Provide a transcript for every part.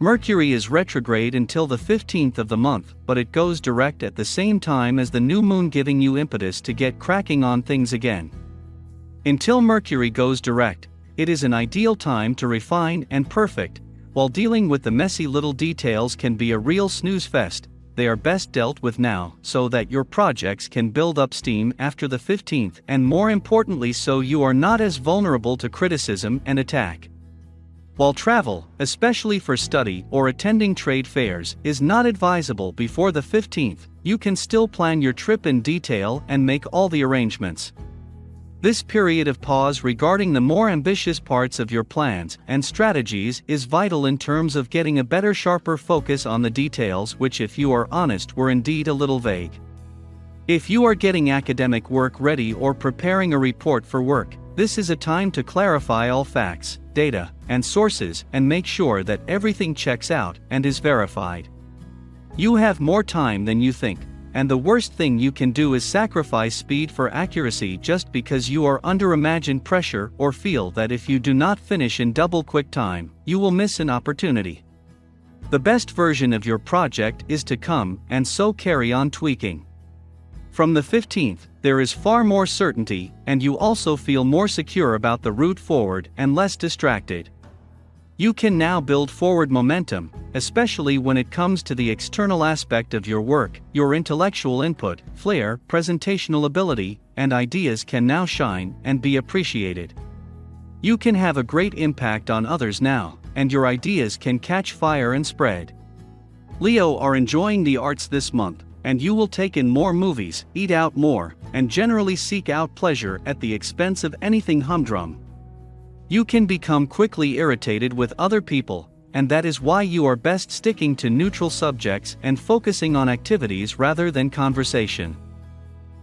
Mercury is retrograde until the 15th of the month, but it goes direct at the same time as the new moon, giving you impetus to get cracking on things again. Until Mercury goes direct, it is an ideal time to refine and perfect. While dealing with the messy little details can be a real snooze fest, they are best dealt with now so that your projects can build up steam after the 15th, and more importantly so you are not as vulnerable to criticism and attack. While travel, especially for study or attending trade fairs, is not advisable before the 15th, you can still plan your trip in detail and make all the arrangements. This period of pause regarding the more ambitious parts of your plans and strategies is vital in terms of getting a better, sharper focus on the details, which, if you are honest, were indeed a little vague. If you are getting academic work ready or preparing a report for work, this is a time to clarify all facts, data, and sources and make sure that everything checks out and is verified. You have more time than you think, and the worst thing you can do is sacrifice speed for accuracy just because you are under imagined pressure or feel that if you do not finish in double quick time, you will miss an opportunity. The best version of your project is to come, and so carry on tweaking. From the 15th, there is far more certainty, and you also feel more secure about the route forward and less distracted. You can now build forward momentum, especially when it comes to the external aspect of your work. Your intellectual input, flair, presentational ability, and ideas can now shine and be appreciated. You can have a great impact on others now, and your ideas can catch fire and spread. Leo are enjoying the arts this month, and you will take in more movies, eat out more, and generally seek out pleasure at the expense of anything humdrum. You can become quickly irritated with other people, and that is why you are best sticking to neutral subjects and focusing on activities rather than conversation.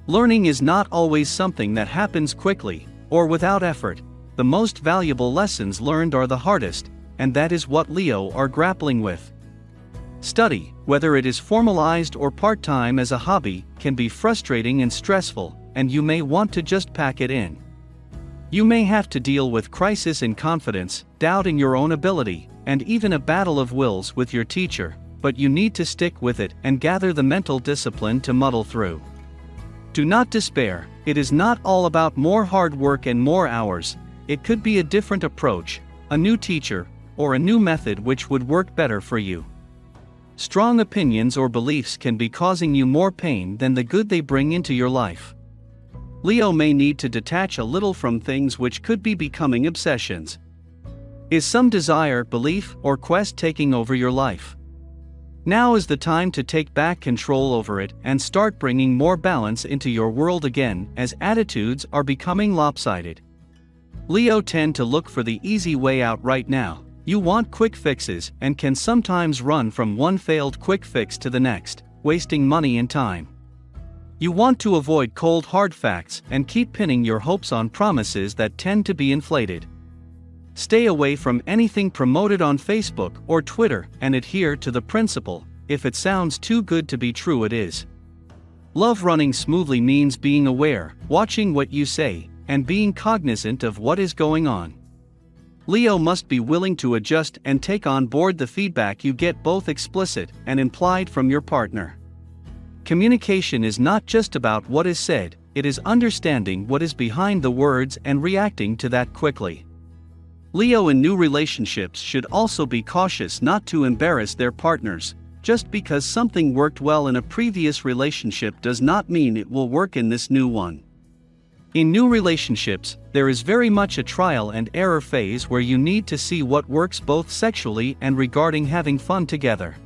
Learning is not always something that happens quickly, or without effort. The most valuable lessons learned are the hardest, and that is what Leo are grappling with. Study, whether it is formalized or part-time as a hobby, can be frustrating and stressful, and you may want to just pack it in. You may have to deal with crisis in confidence, doubt in your own ability, and even a battle of wills with your teacher, but you need to stick with it and gather the mental discipline to muddle through. Do not despair. It is not all about more hard work and more hours. It could be a different approach, a new teacher, or a new method which would work better for you. Strong opinions or beliefs can be causing you more pain than the good they bring into your life. Leo may need to detach a little from things which could be becoming obsessions. Is some desire, belief, or quest taking over your life? Now is the time to take back control over it and start bringing more balance into your world again, as attitudes are becoming lopsided. Leo tend to look for the easy way out right now. You want quick fixes and can sometimes run from one failed quick fix to the next, wasting money and time. You want to avoid cold hard facts and keep pinning your hopes on promises that tend to be inflated. Stay away from anything promoted on Facebook or Twitter and adhere to the principle, if it sounds too good to be true it is. Love running smoothly means being aware, watching what you say, and being cognizant of what is going on. Leo must be willing to adjust and take on board the feedback you get, both explicit and implied, from your partner. Communication is not just about what is said, it is understanding what is behind the words and reacting to that quickly. Leo in new relationships should also be cautious not to embarrass their partners. Just because something worked well in a previous relationship does not mean it will work in this new one. In new relationships, there is very much a trial and error phase where you need to see what works both sexually and regarding having fun together.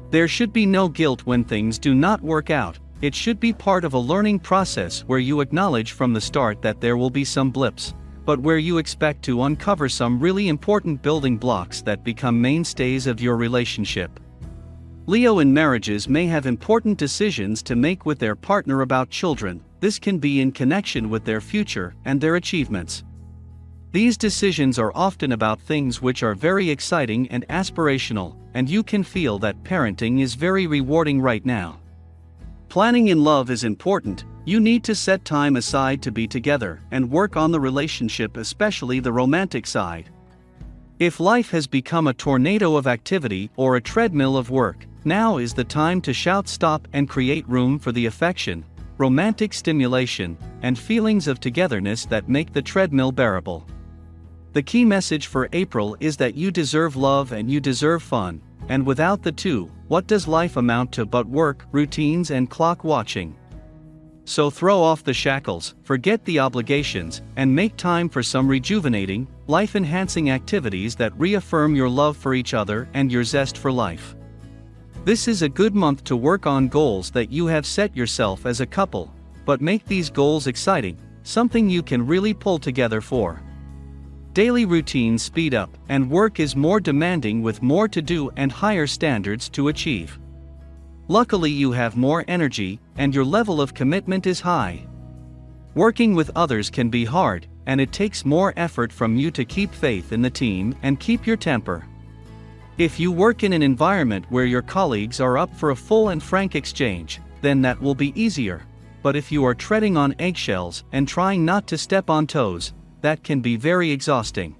There should be no guilt when things do not work out. It should be part of a learning process where you acknowledge from the start that there will be some blips, but where you expect to uncover some really important building blocks that become mainstays of your relationship. Leo in marriages may have important decisions to make with their partner about children. This can be in connection with their future and their achievements. These decisions are often about things which are very exciting and aspirational, and you can feel that parenting is very rewarding right now. Planning in love is important. You need to set time aside to be together and work on the relationship, especially the romantic side. If life has become a tornado of activity or a treadmill of work, now is the time to shout stop and create room for the affection, romantic stimulation, and feelings of togetherness that make the treadmill bearable. The key message for April is that you deserve love and you deserve fun, and without the two, what does life amount to but work, routines, and clock watching? So throw off the shackles, forget the obligations, and make time for some rejuvenating, life-enhancing activities that reaffirm your love for each other and your zest for life. This is a good month to work on goals that you have set yourself as a couple, but make these goals exciting, something you can really pull together for. Daily routines speed up, and work is more demanding with more to do and higher standards to achieve. Luckily, you have more energy, and your level of commitment is high. Working with others can be hard, and it takes more effort from you to keep faith in the team and keep your temper. If you work in an environment where your colleagues are up for a full and frank exchange, then that will be easier. But if you are treading on eggshells and trying not to step on toes, that can be very exhausting.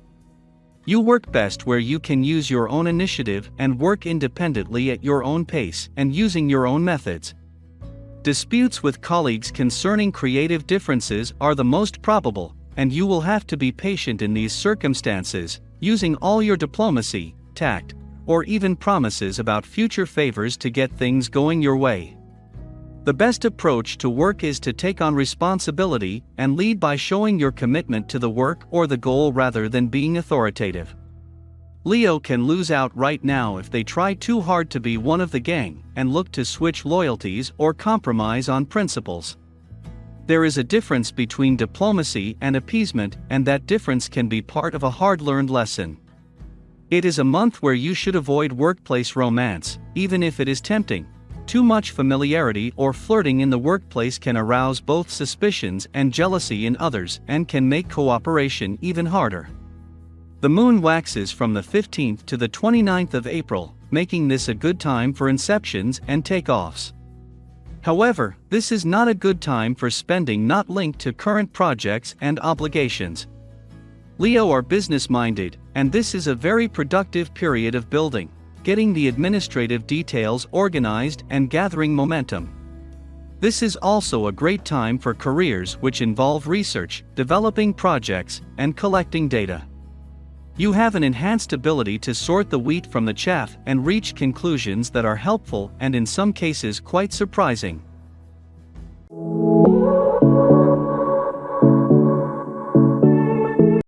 You work best where you can use your own initiative and work independently at your own pace and using your own methods. Disputes with colleagues concerning creative differences are the most probable, and you will have to be patient in these circumstances, using all your diplomacy, tact, or even promises about future favors to get things going your way. The best approach to work is to take on responsibility and lead by showing your commitment to the work or the goal rather than being authoritative. Leo can lose out right now if they try too hard to be one of the gang and look to switch loyalties or compromise on principles. There is a difference between diplomacy and appeasement, and that difference can be part of a hard-learned lesson. It is a month where you should avoid workplace romance, even if it is tempting. Too much familiarity or flirting in the workplace can arouse both suspicions and jealousy in others and can make cooperation even harder. The moon waxes from the 15th to the 29th of April, making this a good time for inceptions and takeoffs. However, this is not a good time for spending not linked to current projects and obligations. Leo are business-minded, and this is a very productive period of building, getting the administrative details organized and gathering momentum. This is also a great time for careers which involve research, developing projects, and collecting data. You have an enhanced ability to sort the wheat from the chaff and reach conclusions that are helpful and in some cases quite surprising.